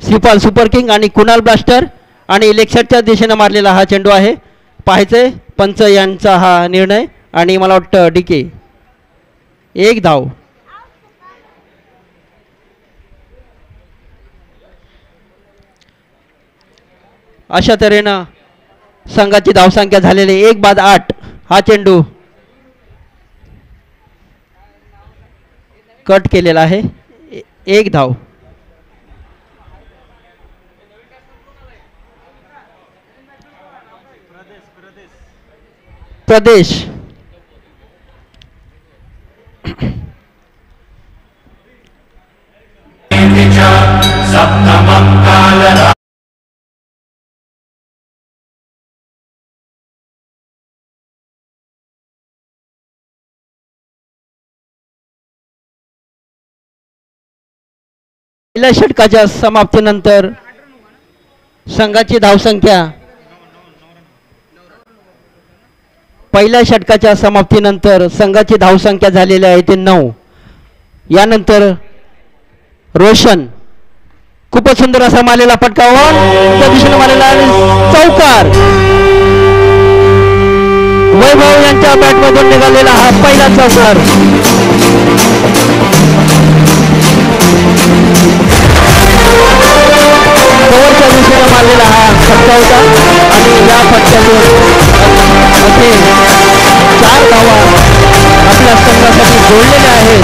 Shripal super king आणि Kunal blaster आणि लेक्सरच्या दिशेने मारलेला हा चेंडू आहे. पाहायचंय पंच यांचा हा निर्णय आणि मला वाटतं डीके 1 धाव. अशा तऱ्हेनं संघाची धावसंख्या झालेली 1-8. हा चेंडू कट केलेला आहे. 1 धाव. प्रदेश पहिल्या षटकाच्या समाप्तीनंतर संघाची धावसंख्या पहिल्या षटकाच्या समाप्तीनंतर संघाची धावसंख्या झालेली आहे ते 9. यानंतर रोशन खूपच सुंदर असा मारलेला फटकावर त्या दिशेने मारलेला चौकार. वैभव यांच्या बॅटमधून निघालेला हा पहिला चौकार. कव्हरच्या दिशेने मारलेला हा फटका होता आणि या फटक्यातून असे 4 धावा आपल्या संघासाठी जोडलेल्या आहेत.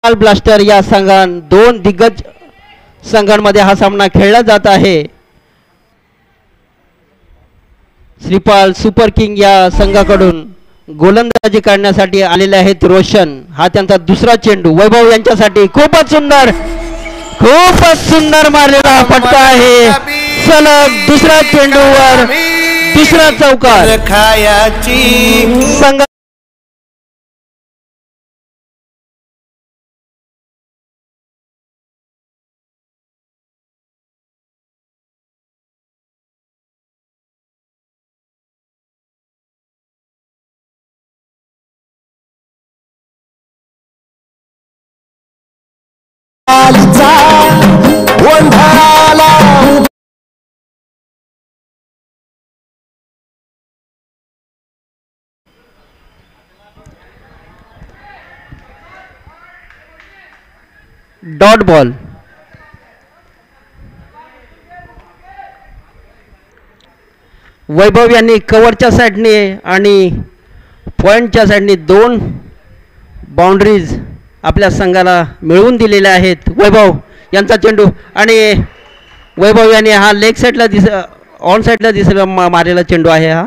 ब्लास्टर या संघान 2 दिग्गज संघांमध्ये हा सामना खेळला जात आहे. श्रीपाल सुपर किंग या संघाकडून गोलंदाजी करण्यासाठी आलेले आहेत रोशन. हा त्यांचा दुसरा चेंडू. वैभव यांच्यासाठी खूपच सुंदर मारलेला फटका आहे. सलग दुसऱ्या चेंडूवर दुसरा चौकार. संघ डॉट बॉल. वैभव यांनी कव्हरच्या साईडने आणि पॉइंटच्या साईडने 2 बाउंड्रीज आपल्या संघाला मिळवून दिलेल्या आहेत. वैभव यांचा चेंडू आणि वैभव यांनी हा लेग साईडला ऑन साईडला मारलेला चेंडू आहे. हा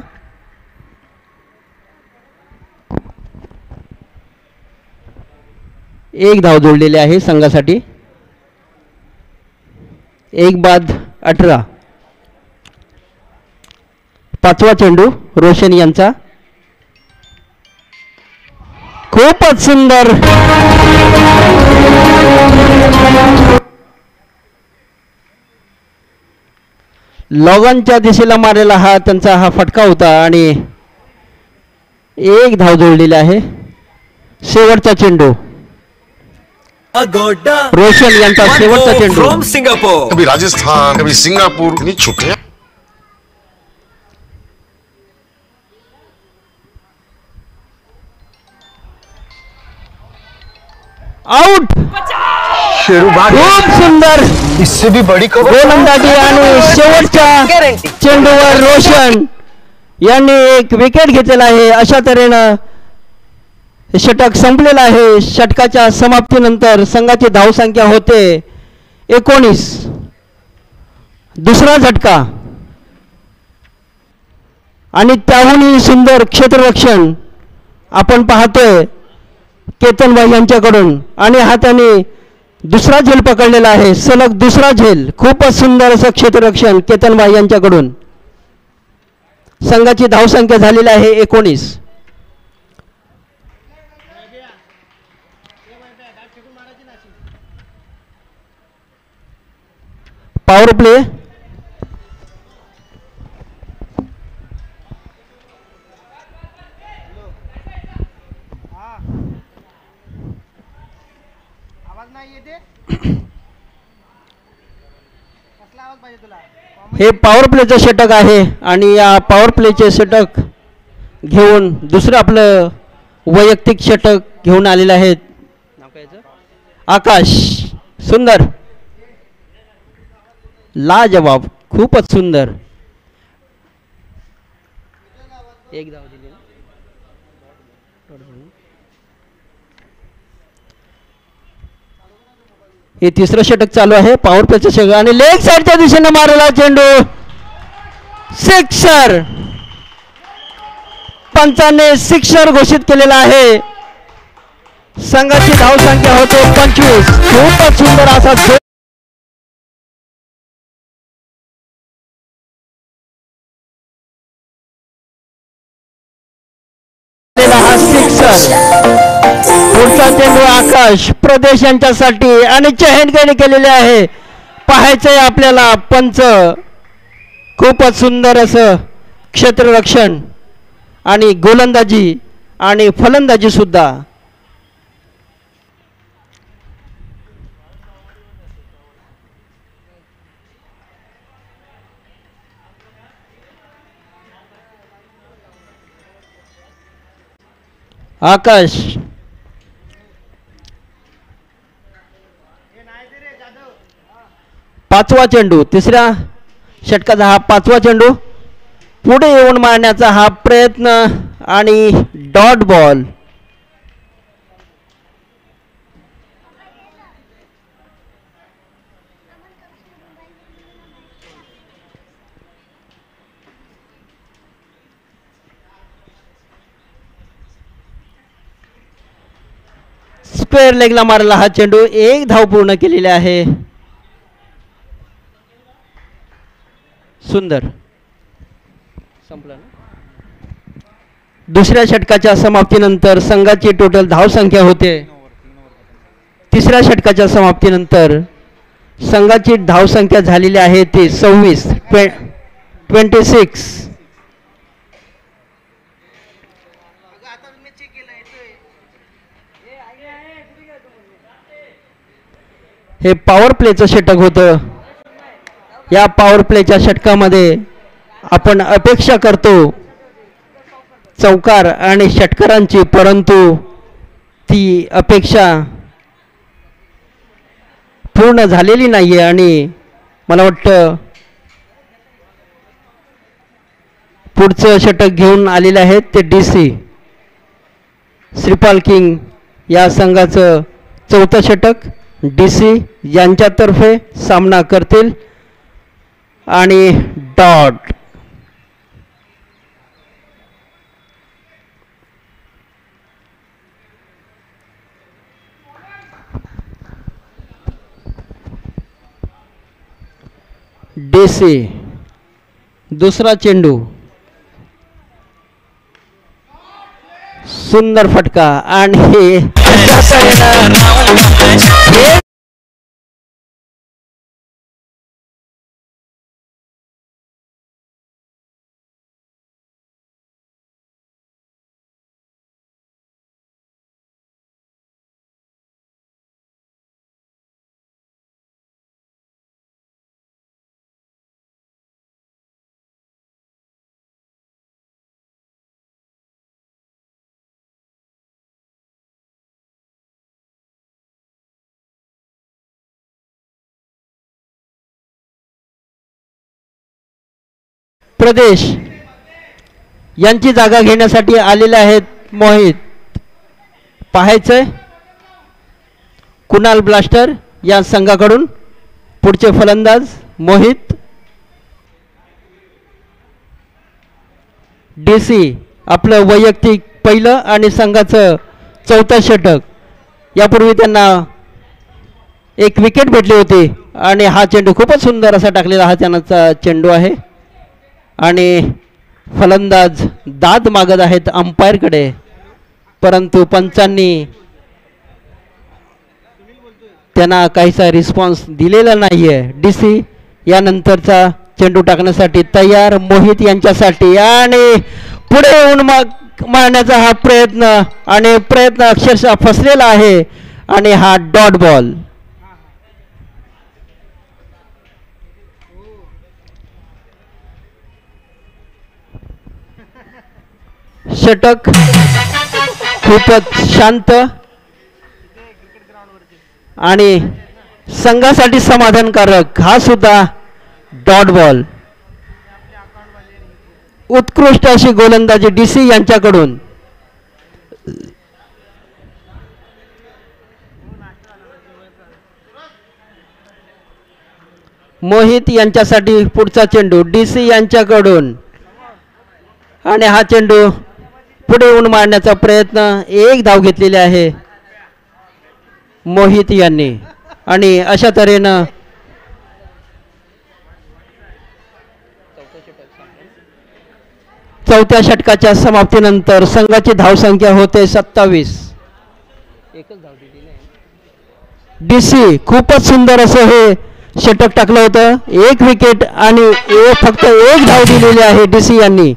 1 धाव जोडलेली आहे संघासाठी. 1-18. 5वा चेंडू रोशन यांचा. खूपच सुंदर लॉगनच्या दिशेला मारलेला हा त्यांचा हा फटका होता आणि 1 धाव जोडलेली आहे. शेवटचा चेंडू रोशन यांचा शेवटचा चेंडू. From Singapore. Kabhi Rajasthan Kabhi Singapore. इतनी छुट्टियां. आउट. खूप सुंदर इससे भी बड़ी गोलंदाजी आणि शेवटच्या चेंडूवर रोशन यांनी एक विकेट घेतलेला आहे. अशा तऱ्हेनं षटक संपलेला आहे. षटकाच्या समाप्तीनंतर संघाची धावसंख्या होते 19. दुसरा झटका आणि त्याहूनही सुंदर क्षेत्ररक्षण आपण पाहतोय केतन भाई यांच्याकडून आणि हा त्यांनी दुसरा झेल पकडलेला आहे. सलग दुसरा झेल. खूपच सुंदर असं क्षेत्ररक्षण केतन भाई यांच्याकडून. संघाची धावसंख्या झालेली आहे 19. पॉवर प्ले हे पॉवर प्लेचं षटक आहे आणि या पॉवर प्लेचे षटक घेऊन दुसरं आपलं वैयक्तिक षटक घेऊन आलेले आहेत आकाश. सुंदर, लाजवाब, खूपच सुंदर. एक धाव दिली ना. हे तिसरं षटक चालू आहे पॉवर प्लेचं षटक आणि लेग साईडच्या दिशेने मारला चेंडू. सिक्सर. पंचाने सिक्सर घोषित केलेला आहे. संघाची धावसंख्या होते 25. खूपच सुंदर असा हा सिक्सर. पुढचा चेंडू आकाश प्रदेश यांच्यासाठी आणि चेहंडगेने केलेले आहे. पाहायचंय आपल्याला पंच. खूपच सुंदर असं क्षेत्ररक्षण आणि गोलंदाजी आणि फलंदाजी सुद्धा. आकाश पाचवा चेंडू. तिसऱ्या षटकाचा हा पाचवा चेंडू. पुढे येऊन मारण्याचा हा प्रयत्न आणि डॉट बॉल. स्क्वेअर लेगला मारला हा चेंडू. एक धाव पूर्ण केलेली आहे. सुंदर. संपला ना. दुसऱ्या षटकाच्या समाप्तीनंतर संघाची टोटल धावसंख्या होते. तिसऱ्या षटकाच्या समाप्तीनंतर संघाची धावसंख्या झालेली आहे ती 26. हे पॉवर प्लेचं षटक होतं. या पॉवर प्लेच्या षटकामध्ये आपण अपेक्षा करतो चौकार आणि षटकारांची, परंतु ती अपेक्षा पूर्ण झालेली नाही आहे आणि मला वाटतं पुढचं षटक घेऊन आलेले आहेत ते DC श्रीपाल किंग या संघाचं चौथं षटक DC यांच्यातर्फे सामना करतील आणि डॉट. DC दुसरा चेंडू. सुंदर फटका आणि प्रदेश यांची जागा घेण्यासाठी आलेले आहेत मोहित. पाहायचंय कुणाल ब्लास्टर या संघाकडून पुढचे फलंदाज मोहित. DC आपलं वैयक्तिक पहिलं आणि संघाचं चौथं षटक. यापूर्वी त्यांना एक विकेट भेटली होती आणि हा चेंडू खूपच सुंदर असा टाकलेला हा त्यांचा चेंडू आहे आणि फलंदाज दाद मागत आहेत अंपायरकडे, परंतु पंचांनी त्यांना काहीसा रिस्पॉन्स दिलेला नाही आहे. DC यानंतरचा चेंडू टाकण्यासाठी तयार मोहित यांच्यासाठी आणि पुढे येऊन मारण्याचा हा प्रयत्न आणि प्रयत्न अक्षरशः फसलेला आहे आणि हा डॉट बॉल. षटक खूपच शांत आणि संघासाठी समाधानकारक. हा सुद्धा डॉट बॉल. उत्कृष्ट अशी गोलंदाजी DC यांच्याकडून. मोहित यांच्यासाठी पुढचा चेंडू DC यांच्याकडून आणि हा चेंडू पुढे येऊन मारण्याचा प्रयत्न. एक धाव घेतलेली आहे मोहित यांनी आणि अशा तऱ्हेनं चौथ्या षटकाच्या समाप्तीनंतर संघाची धावसंख्या होते 27. DC खूपच सुंदर असं हे षटक टाकलं होतं. एक विकेट आणि फक्त एक धाव दिलेली आहे DC यांनी.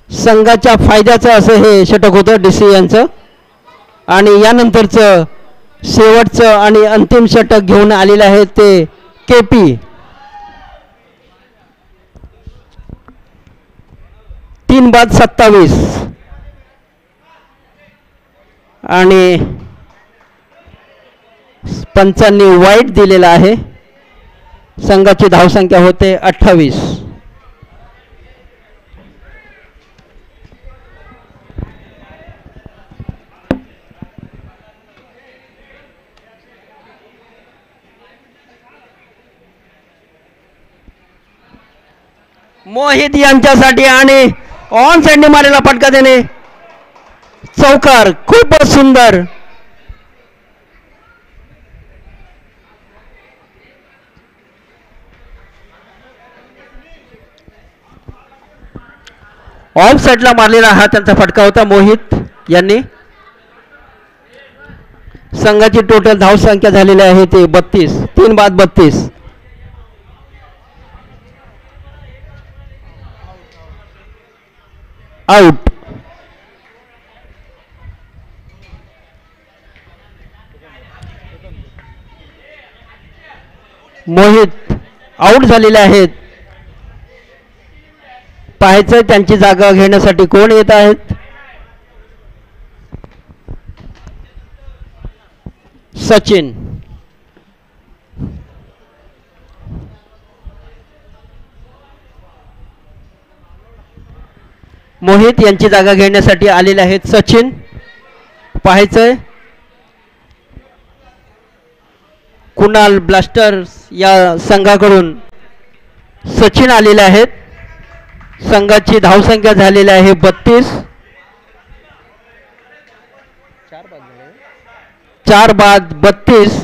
संघाच्या फायद्याचं असं हे षटक होतं DC यांचं आणि यानंतरचं शेवटचं आणि अंतिम षटक घेऊन आलेलं आहे ते KP. 3 बाद 27 आणि पंचांनी वाईट दिलेला आहे. संघाची धावसंख्या होते 28. मोहित यांच्यासाठी आणि ऑन साइडने मारलेला फटका देणे. चौकार खूपच सुंदर. ऑफ साइडला मारलेला हा त्यांचा फटका होता मोहित यांनी. संघाची टोटल धावसंख्या झालेली आहे ते 32. 3 बाद 32. आउट. मोहित आउट झालेले आहेत. पाहायचं त्यांची जागा घेण्यासाठी कोण येत आहेत. सचिन. मोहित यांची जागा घेण्यासाठी आलेले आहेत सचिन. पाहायचंय कुणाल ब्लास्टर्स या संघाकडून सचिन आलेले आहेत. संघाची धावसंख्या झालेली आहे 32. 4 बाद 32.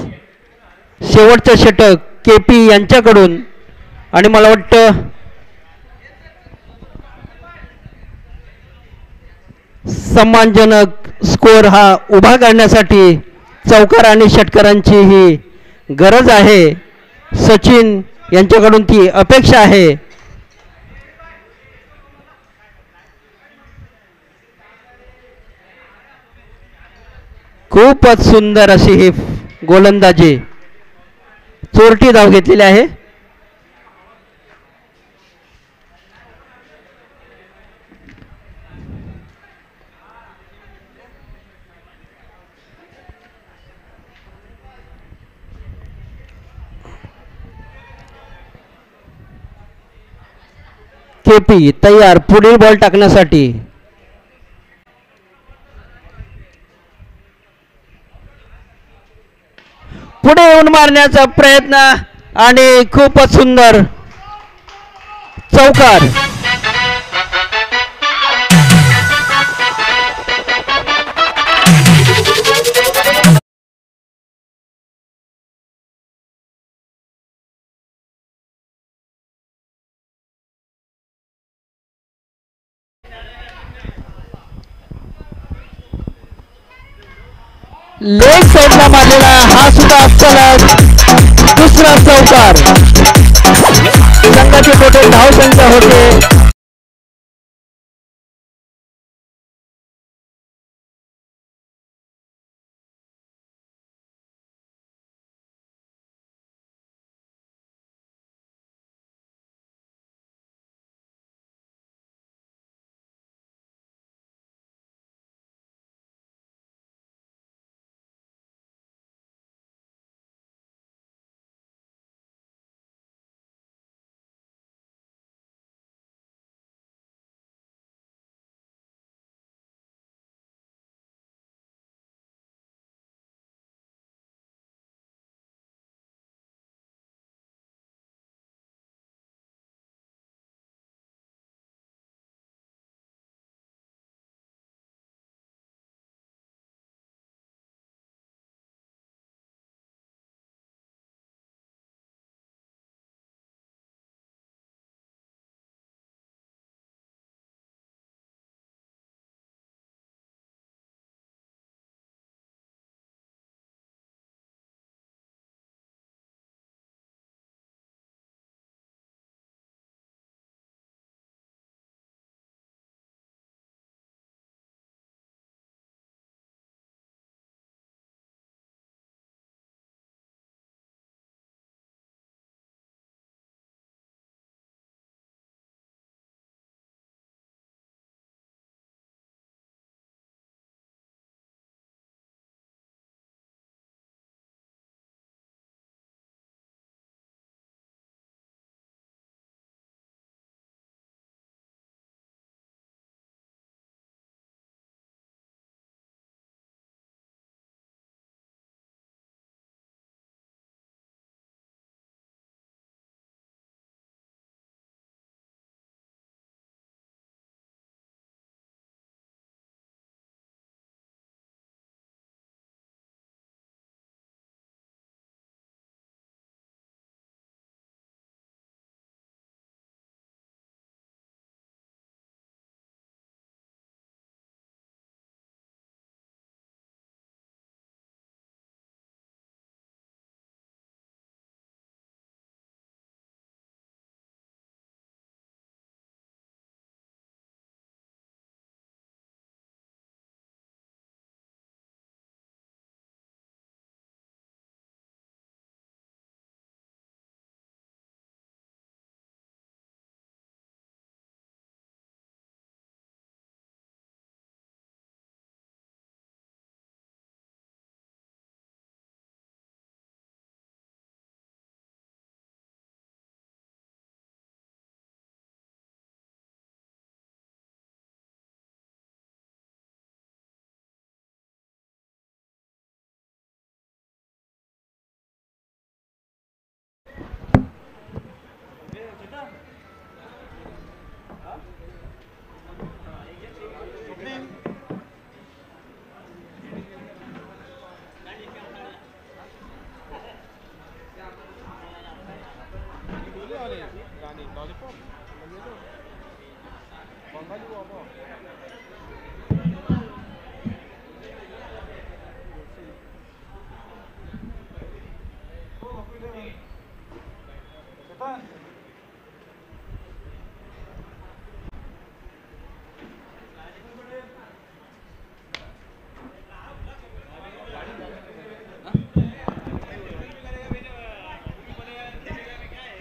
शेवटचं षटक KP यांच्याकडून आणि मला वाटतं सम्मानजनक स्कोर हा उभा करण्यासाठी चौकार आणि षटकारांची ही गरज आहे. सचिन यांच्याकडून ती अपेक्षा आहे. खूपच सुंदर अशी ही गोलंदाजी. चोरटी धाव घेतलेली आहे. KP तयार पुढील बॉल टाकण्यासाठी. पुढे येऊन मारण्याचा प्रयत्न आणि खूपच सुंदर चौकार. लेग साइडला मारलेला हा सुद्धा सलग दुसरा चौकार. संघाची टोटल धावसंख्या होते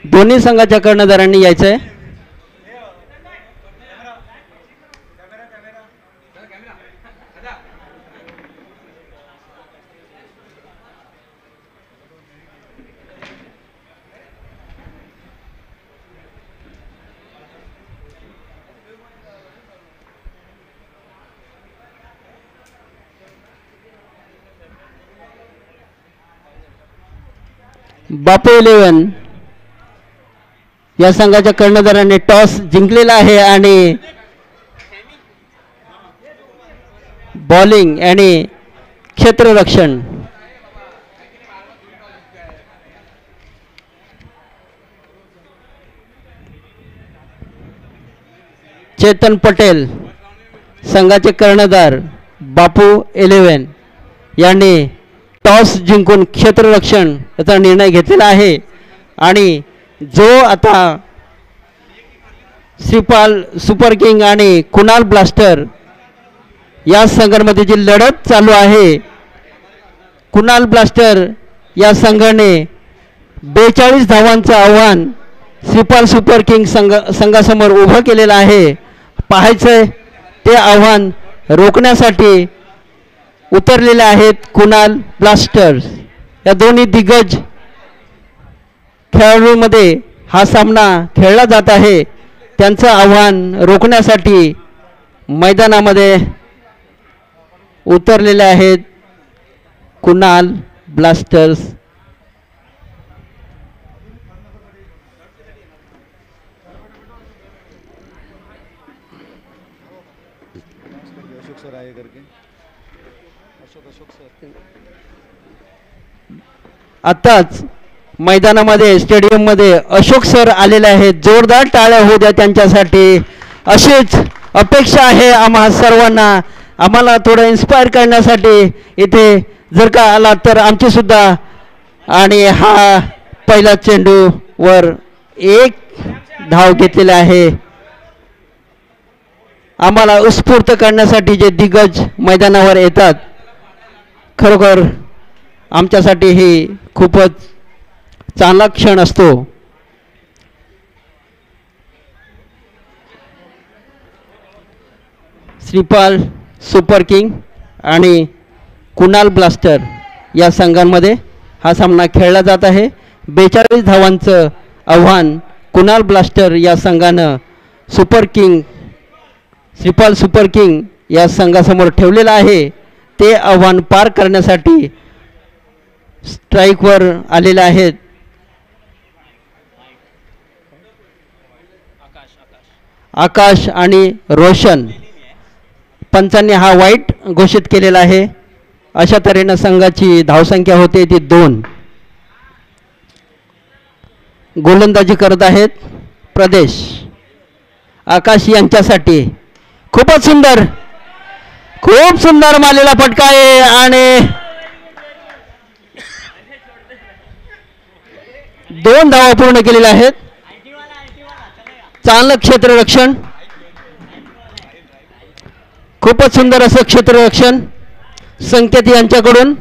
दोन्ही संघाच्या कर्णधारांनी यायचंय. बापू 11 या संघाच्या कर्णधाराने टॉस जिंकलेला आहे आणि बॉलिंग आणि क्षेत्ररक्षण. चेतन पटेल संघाचे कर्णधार बापू 11 यांनी टॉस जिंकून क्षेत्ररक्षण याचा निर्णय घेतलेला आहे आणि जो आता श्रीपाल सुपर किंग आणि कुणाल ब्लास्टर या संघांमध्ये जी लढत चालू आहे, कुणाल ब्लास्टर या संघाने 42 धावांचं आव्हान श्रीपाल सुपर किंग संघासमोर उभं केलेलं आहे. पाहायचंय ते आव्हान रोखण्यासाठी उतरलेले आहेत कुणाल ब्लास्टर्स. या दोन्ही दिग्गज खेळाडूंमध्ये हा सामना खेळला जात आहे. त्यांचं आव्हान रोखण्यासाठी मैदानामध्ये उतरलेले आहेत कुणाल ब्लास्टर्स. आताच मैदानामध्ये स्टेडियममध्ये अशोक सर आलेले आहेत. जोरदार टाळ्या होऊ द्या त्यांच्यासाठी. अशीच अपेक्षा आहे आम्हा सर्वांना. आम्हाला थोडं इन्स्पायर करण्यासाठी इथे जर का आला तर आमची सुद्धा. आणि हा पहिला चेंडूवर 1 धाव घेतलेला आहे. आम्हाला उत्स्फूर्त करण्यासाठी जे दिग्गज मैदानावर येतात, खरोखर आमच्यासाठी ही खूपच चांगला क्षण असतो. श्रीपाल सुपर किंग आणि कुणाल ब्लास्टर या संघांमध्ये हा सामना खेळला जात आहे. 42 धावांचं आव्हान कुणाल ब्लास्टर या संघानं श्रीपाल सुपर किंग या संघासमोर ठेवलेलं आहे. ते आव्हान पार करण्यासाठी स्ट्राईकवर आलेले आहेत आकाश आणि रोशन. पंचांनी हा वाईट घोषित केलेला आहे. अशा तऱ्हेनं संघाची धावसंख्या होते ती 2. गोलंदाजी करत आहेत प्रदेश. आकाश यांच्यासाठी खूप सुंदर मारलेला फटका आहे आणि 2 धावा पूर्ण केलेल्या आहेत. चांगलं क्षेत्ररक्षण, खूपच सुंदर असं क्षेत्ररक्षण संकेत यांच्याकडून.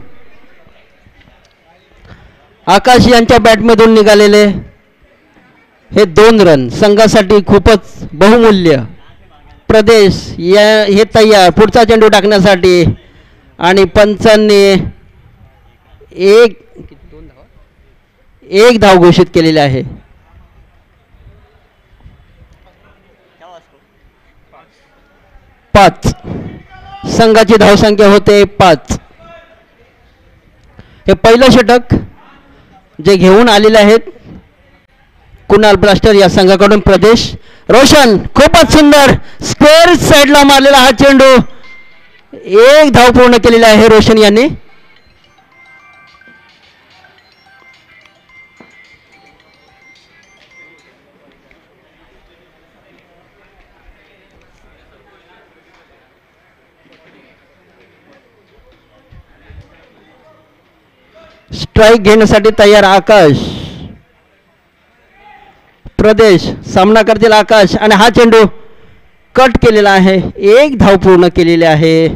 आकाश यांच्या बॅटमधून निघालेले हे 2 रन संघासाठी खूपच बहुमूल्य. प्रदेश हे तयार पुढचा चेंडू टाकण्यासाठी आणि पंचांनी एक धाव घोषित केलेली आहे. पाच संघाची धावसंख्या होते 5. हे पहिलं षटक जे घेऊन आलेले आहेत कुणाल ब्लास्टर या संघाकडून. प्रदेश रोशन खूपच सुंदर स्क्वेअर साईडला मारलेला हा चेंडू. 1 धाव पूर्ण केलेला आहे रोशन यांनी. स्ट्राईक घेण्यासाठी तयार आकाश. प्रदेश सामना करतील आकाश आणि हा चेंडू कट केलेला आहे. एक धाव पूर्ण केलेली आहे.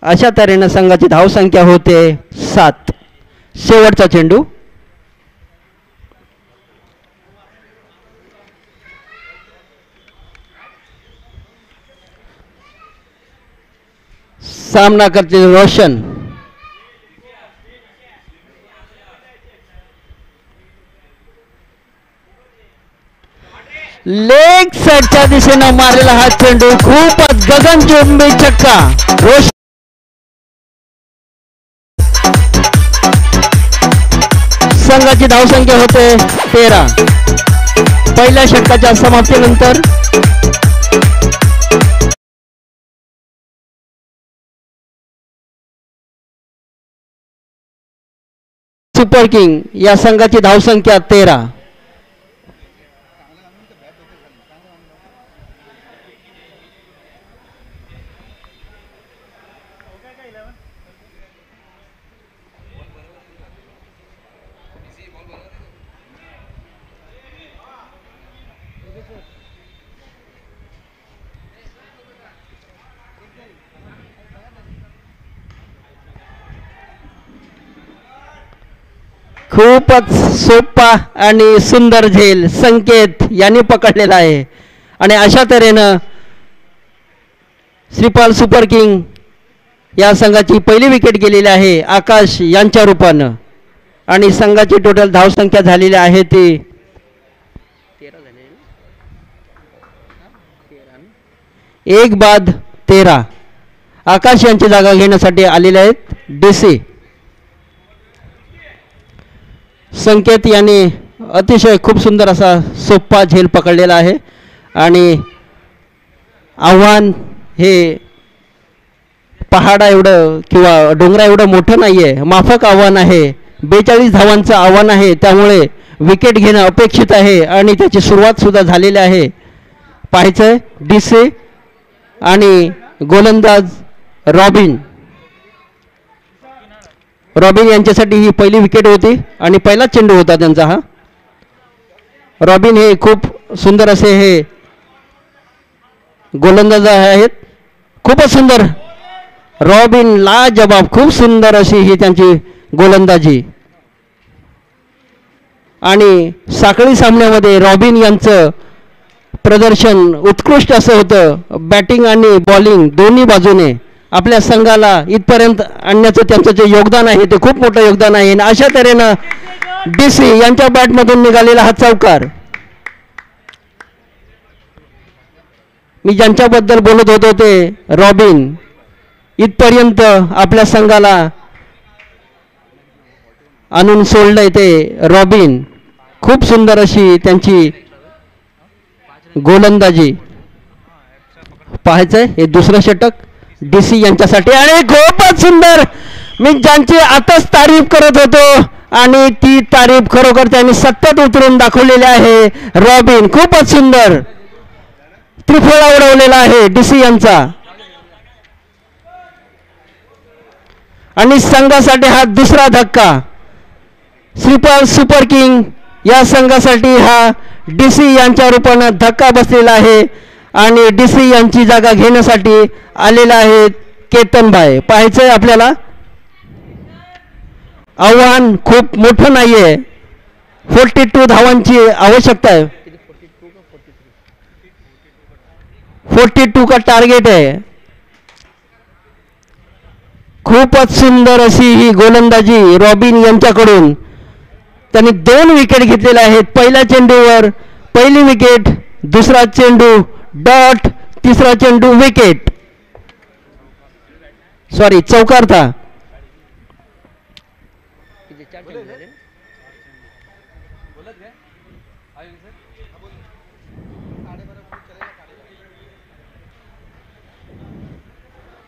अशा तऱ्हेने संघाची धावसंख्या होते 7. शेवटचा चेंडू. सामना करतील रोशन. लेग साईडच्या दिशेनं मारलेला हा चेंडू खूपच गगनचुंबी छक्का. रोशन संघाची धावसंख्या होते 13. पहिल्या षटकाच्या समाप्तीनंतर सुपर किंग या संघाची धावसंख्या 13. खूपच सोपा आणि सुंदर झेल संकेत यांनी पकडलेला आहे. आणि अशा तऱ्हेनं श्रीपाल सुपर किंग या संघाची पहिली विकेट गेलेली आहे आकाश यांच्या रूपानं. आणि संघाची टोटल धावसंख्या झालेली आहे ती 1 बाद 13. आकाश यांची जागा घेण्यासाठी आलेले आहेत DC. संकेत यांनी अतिशय खूप सुंदर असा सोपा झेल पकडलेला आहे. आणि आव्हान हे पहाडा एवढं किंवा डोंगरा एवढं मोठं नाही आहे. माफक आव्हान आहे. 42 धावांचं आव्हान आहे. त्यामुळे विकेट घेणं अपेक्षित आहे आणि त्याची सुरुवात सुद्धा झालेली आहे. पाहायचं DC आणि गोलंदाज रॉबिन यांच्यासाठी ही पहिली विकेट होती आणि पहिला चेंडू होता त्यांचा हा. रॉबिन हे खूप सुंदर असे हे गोलंदाज आहेत. खूपच सुंदर रॉबिन लाजबाब. खूप सुंदर अशी ही त्यांची गोलंदाजी. आणि साखळी सामन्यामध्ये रॉबिन यांचं प्रदर्शन उत्कृष्ट असं होतं. बॅटिंग आणि बॉलिंग दोन्ही बाजूने आपल्या संघाला इथपर्यंत आणण्याचं त्यांचं जे योगदान आहे ते खूप मोठं योगदान आहे. आणि अशा तऱ्हेनं DC यांच्या बॅटमधून निघालेला हा चौकार. मी ज्यांच्याबद्दल बोलत होतो ते रॉबिन इथपर्यंत आपल्या संघाला आणून सोडलंय ते रॉबिन. खूप सुंदर अशी त्यांची गोलंदाजी. पाहायचंय हे दुसरं षटक DC यांच्यासाठी आणि खूपच सुंदर. मी ज्यांची आताच तारीफ करत होतो आणि ती तारीफ खरोखर त्यांनी सतत उतरून दाखवलेली आहे. रॉबिन खूपच सुंदर त्रिफळा उडवलेला आहे DC यांचा. आणि संघासाठी हा दुसरा धक्का. श्रीपाल सुपर किंग या संघासाठी हा DC यांच्या रूपानं धक्का बसलेला आहे. आणि DC यांची जागा घेण्यासाठी आलेला आहे केतनभाई. पाहायचंय आपल्याला आव्हान खूप मोठं नाहीये. 42 धावांची आवश्यकता आहे. 42 का टार्गेट आहे. खूपच सुंदर अशी ही गोलंदाजी रॉबिन यांच्याकडून. त्यांनी 2 विकेट घेतलेल्या आहेत. पहिल्या चेंडूवर पहिली विकेट, दुसरा चेंडू डॉट, तिसरा चेंडू विकेट. सॉरी चौकार था.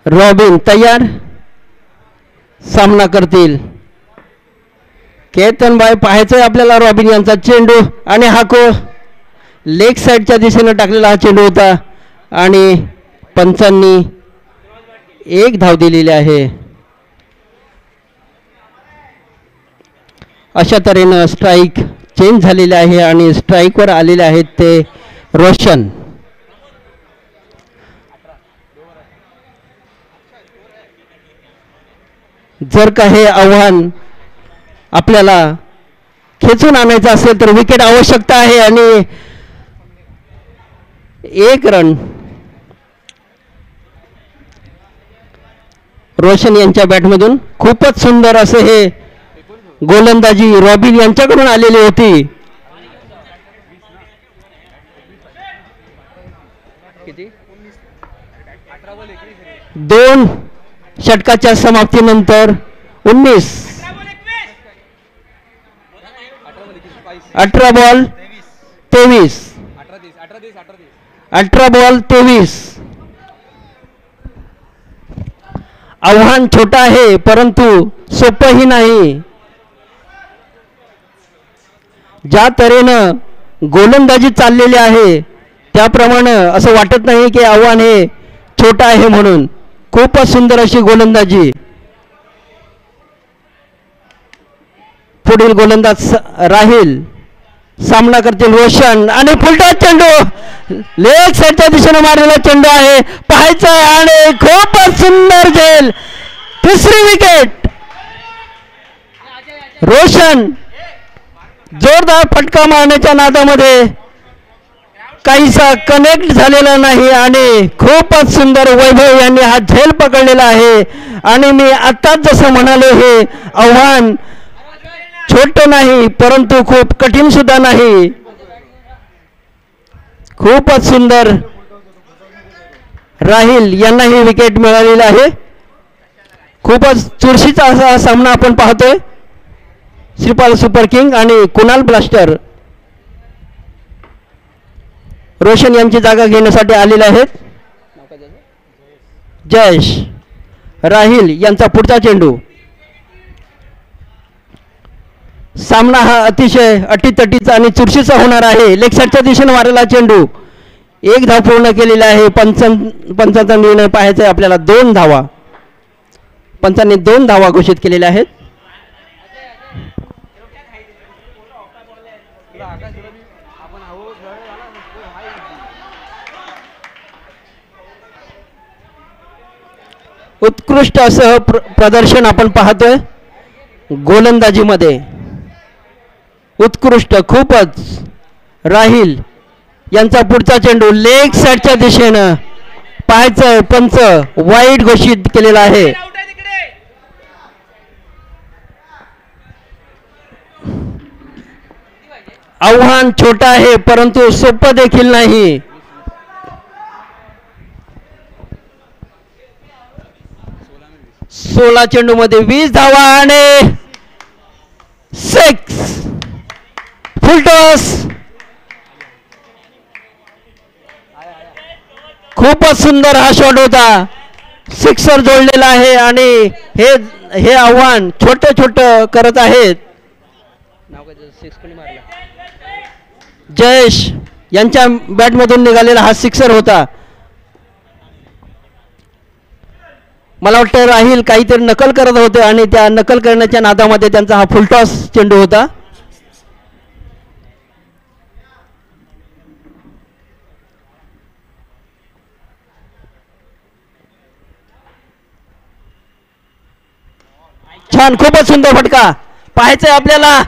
रॉबिन तयार. सामना करतील केतनभाई. पाहायचंय आपल्याला रॉबिन यांचा चेंडू आणि हा लेग साईडच्या दिशेने टाकलेला हा चेंडू होता आणि पंचांनी 1 धाव दिलेली आहे. अशा तऱ्हेनं स्ट्राईक चेंज झालेले आहे आणि स्ट्राईकवर आलेले आहेत ते रोशन. जर का हे आव्हान आपल्याला खेचून आणायचं असेल तर विकेट आवश्यकता आहे आणि 1 रन रोशन यांच्या बॅटमधून. खूपच सुंदर असे हे गोलंदाजी रॉबिन यांच्याकडून आलेली होती. दोन षटकाच्या समाप्तीनंतर 18 बॉल 23 18 बॉल 23. आव्हान छोटा आहे परंतु सोपंही नाही. ज्या तऱ्हेनं गोलंदाजी चाललेली आहे त्याप्रमाणे असं वाटत नाही की आव्हान हे छोटा आहे म्हणून. खूपच सुंदर अशी गोलंदाजी. पुढील गोलंदाज राहील, सामना करतील रोशन आणि फुलटॉस चेंडू लेग साईडच्या दिशेने मारलेला चेंडू आहे. पाहायचा आणि खूपच सुंदर झेल. तिसरी विकेट. रोशन जोरदार फटका मारण्याच्या नादामध्ये काहीसा कनेक्ट झालेला नाही आणि खूपच सुंदर वैभव यांनी हा झेल पकडलेला आहे. आणि मी आत्ताच जसं म्हणालो हे आव्हान छोट नाही परंतु खूप कठीण सुद्धा नाही. खूपच सुंदर राहील यांना ही विकेट मिळालेली आहे. खूपच चुरशीचा असा सामना आपण पाहतोय. श्रीपाल सुपर किंग आणि कुणाल ब्लास्टर रोशन यांची जागा घेण्यासाठी आलेले आहेत. जयेश राहील यांचा पुढचा चेंडू. सामना हा अतिशय अटीतटीचा आणि चुरशीचा होणार आहे. लेग साईडच्या दिशेने मारलेला चेंडू. 1 धाव पूर्ण केलेला आहे. पंचांचा निर्णय पाहायचा आहे आपल्याला. 2 धावा. पंचांनी 2 धावा घोषित केलेल्या आहेत. उत्कृष्ट असं प्रदर्शन आपण पाहतोय गोलंदाजीमध्ये. उत्कृष्ट खूपच. राहील यांचा पुढचा चेंडू लेग साईडच्या दिशेनं पाहायचं. पंच वाईड घोषित केलेला आहे. आव्हान छोटा आहे परंतु सोपं देखील नाही. 16 चेंडू मध्ये 20 धावा आणि 6. फुलटॉस. खूपच सुंदर हा शॉट होता. सिक्सर जोडलेला आहे आणि हे आव्हान छोटं छोटं करत आहेत. जयेश यांच्या बॅटमधून निघालेला हा सिक्सर होता. मला वाटतं राहील काहीतरी नकल करत होते आणि त्या नकल करण्याच्या नादामध्ये त्यांचा हा फुलटॉस चेंडू होता. छान. खूपच सुंदर फटका. पाहायचंय आपल्याला.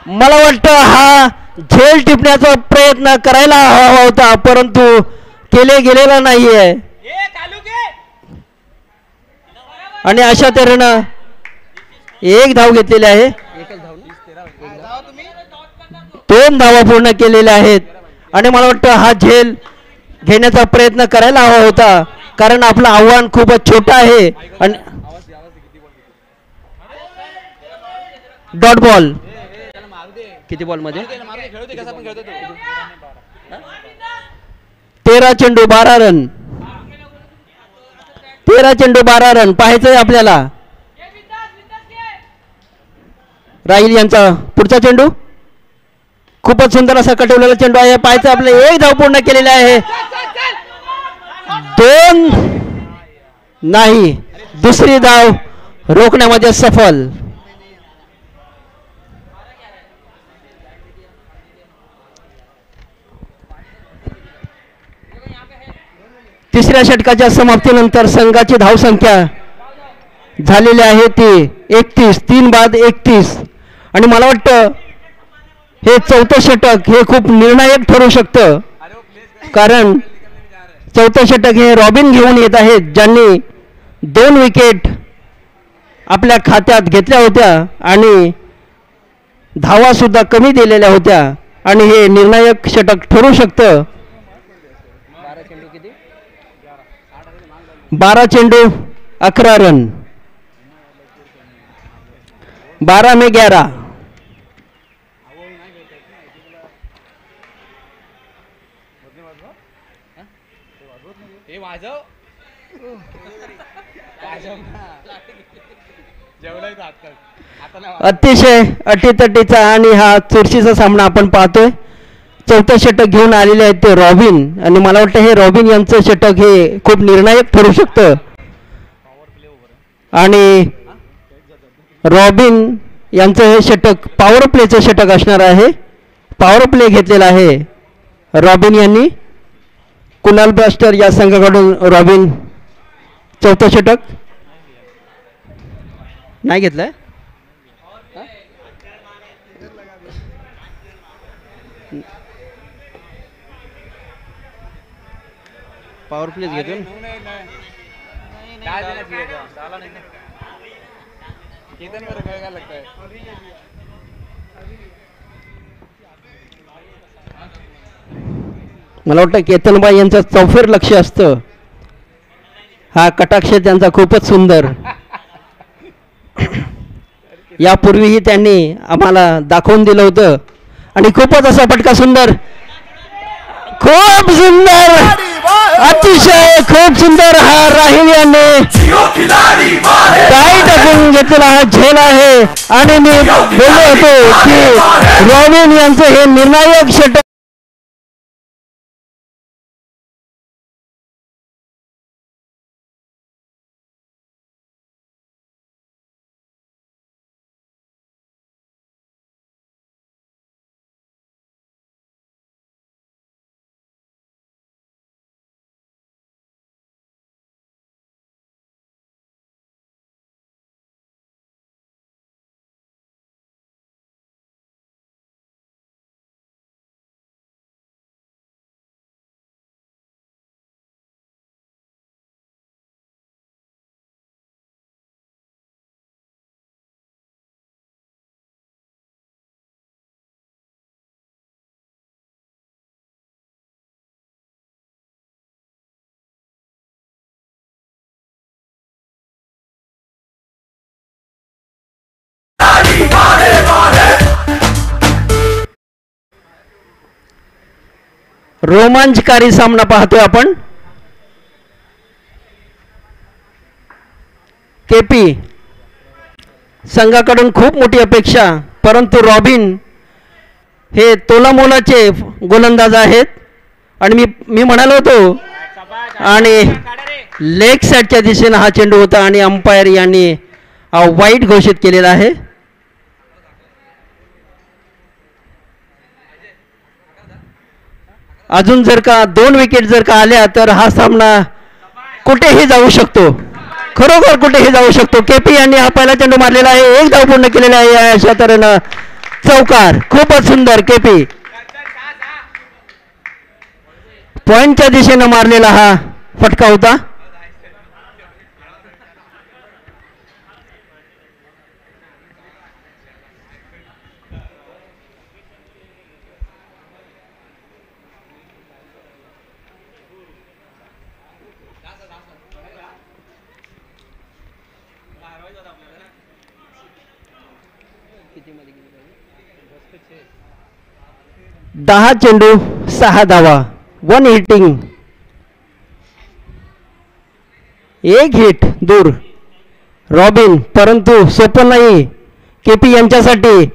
मला वाटतं हा झेल टिपण्याचा प्रयत्न करायला हवा होता परंतु केले गेलेला नाहीये. आणि अशा तऱ्हेनं 1 धाव घेतलेली आहे. 2 धावा पूर्ण केलेल्या आहेत. आणि मला वाटतं हा झेल घेण्याचा प्रयत्न करायला हवा होता कारण आपलं आव्हान खूपच छोटं आहे. आणि डॉट बॉल. किती बॉल मध्ये 13 चेंडू 12 रन. 13 चेंडू 12 रन. पाहायचंय आपल्याला. राहील यांचा पुढचा चेंडू. खूपच सुंदर असा कटवलेला चेंडू आहे. पाहायचं आपल्याला. 1 धाव पूर्ण केलेला आहे. 2 नाही. दुसरी धाव रोखण्यामध्ये सफल. तिसऱ्या षटकाच्या समाप्तीनंतर संघाची धावसंख्या झालेली आहे ती 31, 3 बाद 31. आणि मला वाटतं हे चौथं षटक हे खूप निर्णायक ठरू शकतं, कारण चौथं षटक हे रॉबिन घेऊन येत आहेत, ज्यांनी 2 विकेट आपल्या खात्यात घेतल्या होत्या आणि धावा सुद्धा कमी दिलेल्या होत्या, आणि हे निर्णायक षटक ठरू शकतं. 12 चेंडू 11 रन, 12 में 11. अतिशय अटीतटीचा आणि हा चुरशीचा सामना आपण पाहतोय. चौथं षटक घेऊन आलेले आहेत ते रॉबिन, आणि मला वाटतं हे रॉबिन यांचं षटक हे खूप निर्णायक ठरू शकतं. आणि रॉबिन यांचं हे षटक पॉवर प्लेचं षटक असणार आहे. पॉवर प्ले घेतलेला आहे रॉबिन यांनी. कुणाल ब्लास्टर या संघाकडून रॉबिन चौथं षटक नाही घेतलंय. पॉवर प्लेच घेतो. मला वाटतं केतनबाई यांचं चौफेर लक्ष असतं. हा कटाक्ष त्यांचा खूपच सुंदर. यापूर्वीही त्यांनी आम्हाला दाखवून दिलं होतं, आणि खूपच असा फटका सुंदर, खूप सुंदर, अतिशय खूप सुंदर. हा राहील यांनी काय टाकून घेतलेला हा झेल आहे, आणि मी बोललो होतो की रॉबिन यांचं हे निर्णायक षटक रोमांचकारी सामना पाहतोय आपण. केपी संघाकडून खूप मोठी अपेक्षा, परंतु रॉबिन हे तोलामोलाचे गोलंदाज आहेत. आणि मी म्हणालो होतो, आणि लेग साईडच्या दिशेने हा चेंडू होता, आणि अंपायर यांनी वाईट घोषित केलेला आहे. अजून जर का 2 विकेट जर का आल्या तर हा सामना कुठेही जाऊ शकतो, खरोखर कुठेही जाऊ शकतो. केपी यांनी हा पहिला चेंडू मारलेला आहे, 1 धाव पूर्ण केलेला आहे अशा तऱ्हेनं चौकार. खूपच सुंदर. केपी पॉइंटच्या दिशेनं मारलेला हा फटका होता. दहा चेंडू 6 धावा, 1 हिटिंग, 1 हिट दूर रॉबिन. परंतु सोपं नाही केपी यांच्यासाठी.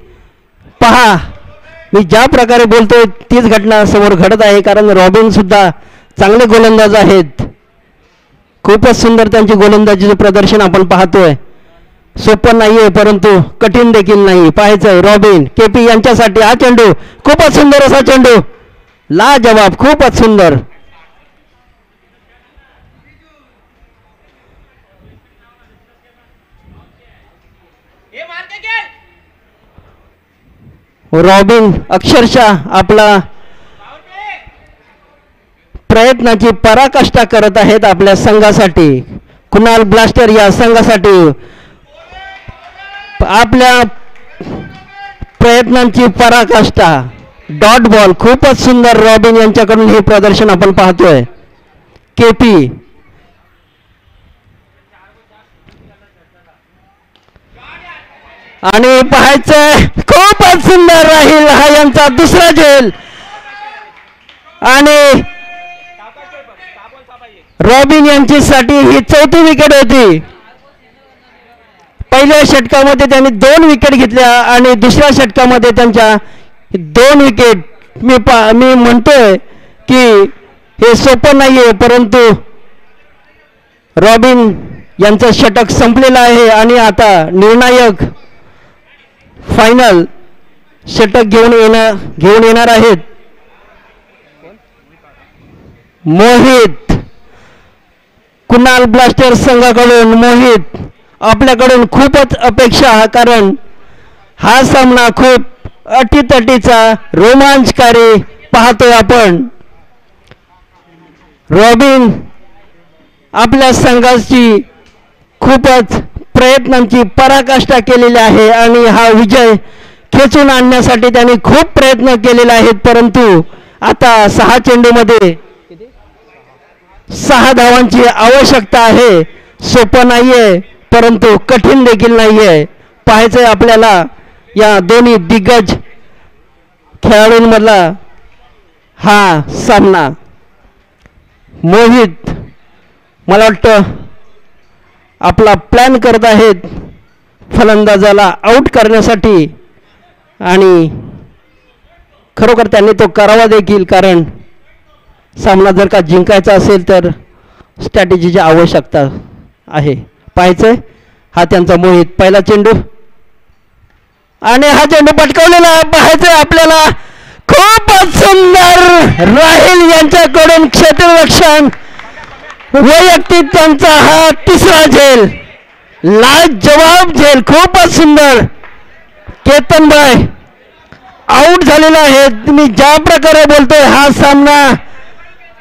पहा, मी ज्या प्रकारे बोलतोय तीच घटना समोर घडत आहे, कारण रॉबिन सुद्धा चांगले गोलंदाज आहेत. खूपच सुंदर त्यांची गोलंदाजीचे प्रदर्शन आपण पाहतोय. सोपं नाहीये, परंतु कठीण देखील नाही. पाहायचंय रॉबिन केपी यांच्यासाठी हा चेंडू, खूपच सुंदर असा चेंडू, लाजवाब, खूपच सुंदर. रॉबिन अक्षरशः आपला प्रयत्नाची पराकाष्ठा करत आहेत आपल्या संघासाठी. कुणाल ब्लास्टर या संघासाठी आपल्या प्रयत्नांची पराकाष्ठा. डॉट बॉल खूपच सुंदर रॉबिन यांच्याकडून हे प्रदर्शन आपण पाहतोय. केपी आणि पाहायचं खूपच सुंदर राहील हा यांचा दुसरा झेल. आणि रॉबिन यांच्यासाठी ही चौथी विकेट होती. पहिल्या षटकामध्ये त्यांनी 2 विकेट घेतल्या आणि दुसऱ्या षटकामध्ये त्यांच्या 2 विकेट. मी म्हणतोय की हे सोपं नाहीये, परंतु रॉबिन यांचं षटक संपलेलं आहे आणि आता निर्णायक फायनल षटक घेऊन येणार आहेत मोहित. कुणाल ब्लास्टर संघाकडून मोहित आपल्याकडून खूपच अपेक्षा, कारण हा सामना खूप अटीतटीचा रोमांचकारी पाहतोय आपण. रॉबिन आपल्या संघाची खूपच प्रयत्नांची पराकाष्ठा केलेली आहे आणि हा विजय खेचून आणण्यासाठी त्यांनी खूप प्रयत्न केलेले आहेत, परंतु आता 6 चेंडूमध्ये 6 धावांची आवश्यकता आहे. सोपं नाहीये, परंतु कठीण देखील नाहीये. पाहायचंय आपल्याला या दोन्ही दिग्गज खेळाडूंमधला हा सामना. मोहित मला वाटतं आपला प्लॅन करत आहेत फलंदाजाला आऊट करण्यासाठी आणि खरोखर त्यांनी तो करावा देखील, कारण सामना जर का जिंकायचा असेल तर स्ट्रॅटेजीची आवश्यकता आहे. पाहायचंय हा त्यांचा मोहित पहिला चेंडू आणि हा चेंडू पटकावलेला पाहायचंय आपल्याला. खूपच सुंदर राहील यांच्याकडून क्षेत्ररक्षण. वैयक्तिक त्यांचा हा तिसरा झेल, लाजवाब झेल, खूपच सुंदर. केतनभाई आऊट झालेला आहे. मी ज्या प्रकारे बोलतोय हा सामना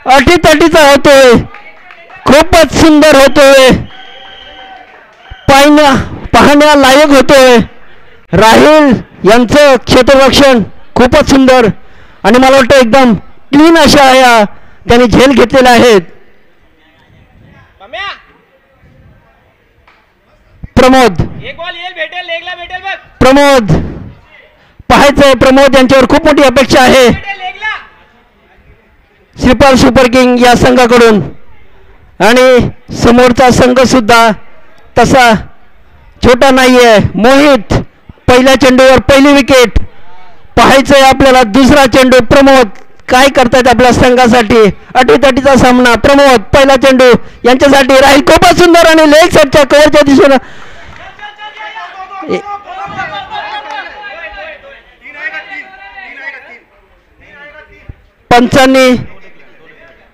अटीतटीचा होतोय, खूपच सुंदर होतोय, पाहण्यालायक होतोय. राहील यांचं क्षेत्ररक्षण खूपच सुंदर आणि मला वाटतं एकदम क्लीन अशा या त्यांनी झेल घेतलेल्या आहेत. प्रमोद प्रमोद पाहायचंय, प्रमोद यांच्यावर खूप मोठी अपेक्षा आहे श्रीपाल सुपर किंग या संघाकडून आणि समोरचा संघ सुद्धा तसा छोटा नाहीये. मोहित पहिल्या चेंडूवर पहिली विकेट. पाहायचंय आपल्याला दुसरा चेंडू. प्रमोद काय करतायत आपल्या संघासाठी. अटीतटीचा सामना. प्रमोद पहिला चेंडू यांच्यासाठी राहील खूपच सुंदर आणि लेग साईडच्या कव्हरच्या दिशेनं पंचांनी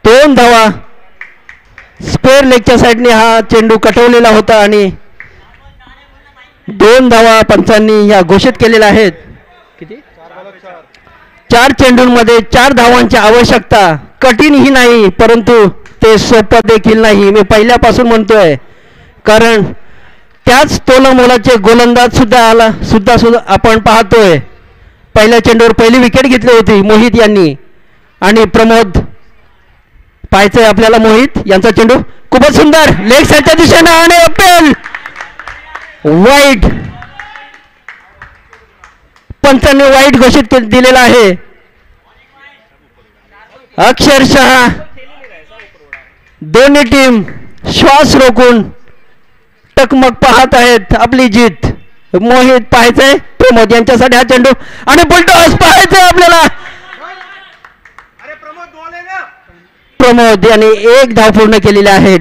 2 धावा स्क्वेअर लेगच्या साईडने हा चेंडू कटवलेला होता आणि 2 धावा पंचांनी या घोषित केलेल्या आहेत. किती 4 चेंडूंमध्ये 4 धावांची आवश्यकता. कठीण ही नाही, परंतु ते सोपं देखील नाही. मी पहिल्यापासून म्हणतोय, कारण त्याच तोलामोलाचे गोलंदाज सुद्धा आपण पाहतोय. पहिल्या चेंडूवर पहिली विकेट घेतली होती मोहित यांनी आणि प्रमोद. पाहायचंय आपल्याला मोहित यांचा चेंडू खूपच सुंदर लेग साईडच्या दिशेनं आणि अपेल वाईट. पंचांनी वाईट घोषित दिलेला आहे. अक्षरशः दोन्ही टीम श्वास रोखून टकमक पाहत आहेत आपली जीत. मोहित पाहायचंय प्रमोद यांच्यासाठी हा चेंडू आणि बुलटॉस पाहायचंय आपल्याला. प्रमोद यांनी 1 धाव पूर्ण केलेली आहे.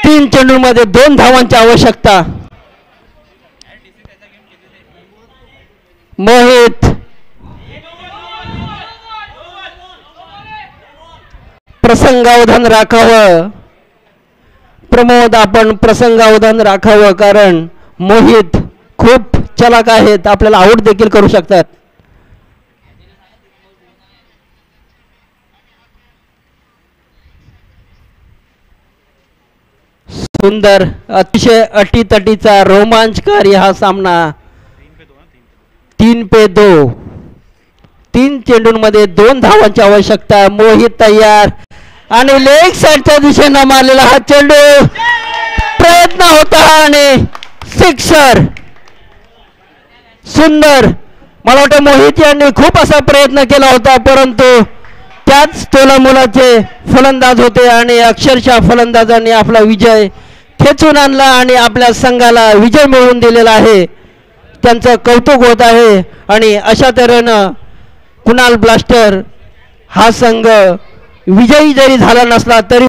3 चेंडूमध्ये 2 धावांची आवश्यकता. मोहित प्रसंगावधान राखावं. प्रमोद आपण प्रसंगावधान राखावं, कारण मोहित खूप चलाक आहेत, आपल्याला आऊट देखील करू शकतात. सुंदर, अतिशय अटीतटीचा रोमांचकारी हा सामना. 3-2. 3 चेंडूंमध्ये 2 धावांची आवश्यकता. मोहित तयार आणि लेग साईडच्या दिशेनं मारलेला हा चेंडू, प्रयत्न होता आणि सिक्सर. सुंदर. मला वाटतं मोहित यांनी खूप असा प्रयत्न केला होता, परंतु त्याच तोलामोलाचे फलंदाज होते आणि अक्षरशः फलंदाजांनी आपला विजय खेचून आणला आणि आपल्या संघाला विजय मिळवून दिलेला आहे. त्यांचं कौतुक होत आहे. आणि अशा तऱ्हेनं कुणाल ब्लास्टर हा संघ विजयी जरी झाला नसला तरी